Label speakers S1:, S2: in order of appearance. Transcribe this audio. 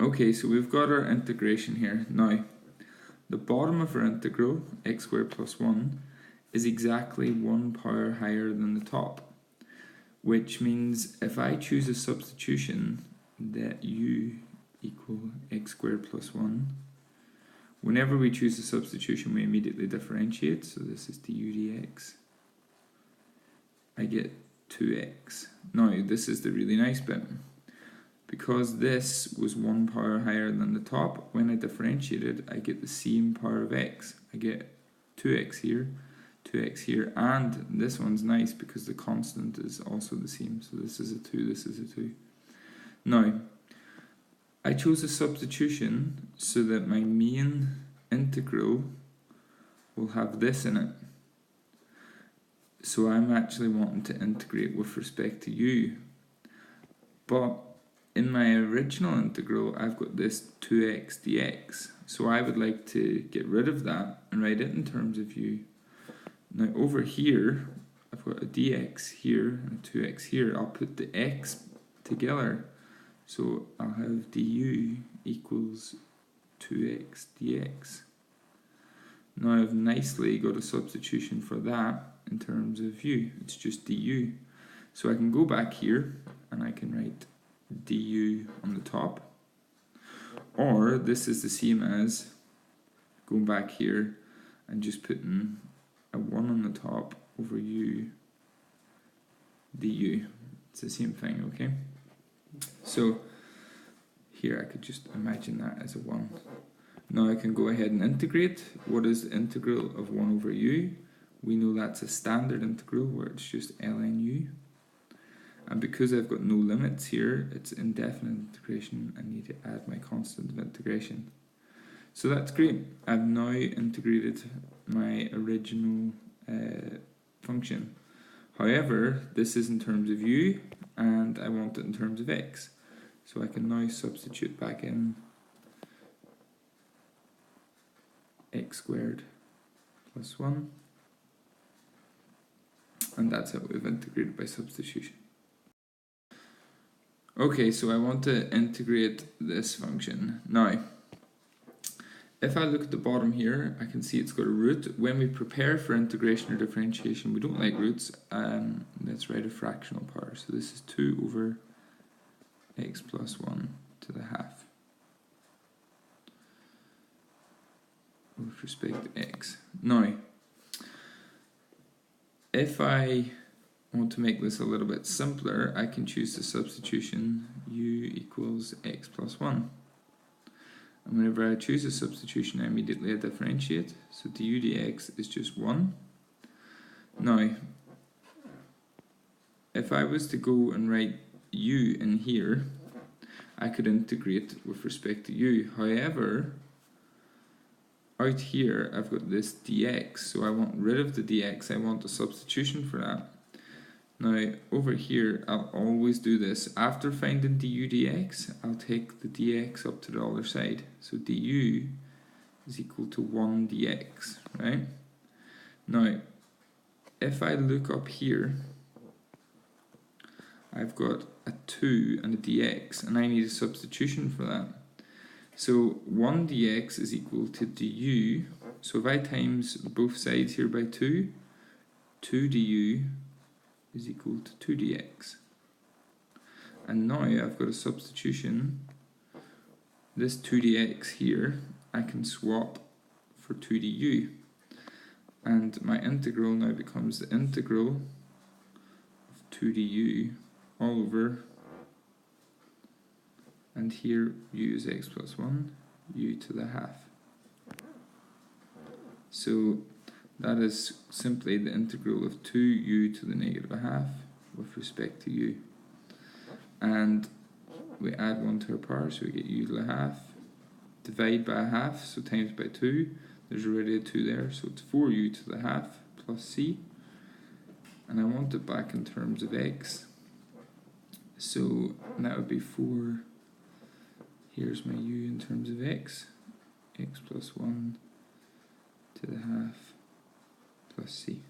S1: Okay, so we've got our integration here. Now, the bottom of our integral, x squared plus 1, is exactly 1 power higher than the top, which means if I choose a substitution that u equal x squared plus 1, whenever we choose a substitution we immediately differentiate, so this is du dx, I get 2x. Now this is the really nice bit. Because this was 1 power higher than the top, when I differentiate it, I get the same power of x. I get 2x here, and this one's nice because the constant is also the same. So this is a 2, this is a 2. Now, I chose a substitution so that my main integral will have this in it. So I'm actually wanting to integrate with respect to u. But in my original integral, I've got this 2x dx, so I would like to get rid of that and write it in terms of u. Now over here, I've got a dx here and a 2x here. I'll put the x together, so I'll have du equals 2x dx. Now I've nicely got a substitution for that in terms of u. It's just du. So I can go back here and I can write du on the top, or this is the same as going back here and just putting a 1 on the top over u du. It's the same thing, okay? So here I could just imagine that as a 1. Now I can go ahead and integrate. What is the integral of 1 over u? We know that's a standard integral where it's just ln u. And because I've got no limits here, it's indefinite integration, I need to add my constant of integration. So that's great. I've now integrated my original function. However, this is in terms of u, and I want it in terms of x. So I can now substitute back in x squared plus 1. And that's how we've integrated by substitution. Okay, so I want to integrate this function. Now, if I look at the bottom here, I can see it's got a root. When we prepare for integration or differentiation, we don't like roots. Let's write a fractional power. So this is 2 over x plus 1 to the half with respect to x. Now, if I want to make this a little bit simpler, I can choose the substitution u equals x plus 1. And whenever I choose a substitution, I immediately differentiate. So du dx is just 1. Now, if I was to go and write u in here, I could integrate with respect to u. However, out here I've got this dx, so I want rid of the dx, I want a substitution for that. Now over here I'll always do this. After finding du dx, I'll take the dx up to the other side. So du is equal to 1 dx, right? Now if I look up here, I've got a 2 and a dx, and I need a substitution for that. So 1 dx is equal to du, so if I times both sides here by 2, 2 du is equal to 2 dx. And now I've got a substitution. This 2 dx here, I can swap for 2 du. And my integral now becomes the integral of 2 du all over, and here u is x plus 1, u to the half. So that is simply the integral of 2u to the negative a half with respect to u. And we add 1 to our power, so we get u to the half. Divide by a half, so times by 2. There's already a 2 there, so it's 4u to the half plus c. And I want it back in terms of x. So that would be 4. Here's my u in terms of x. X plus 1 to the half plus c.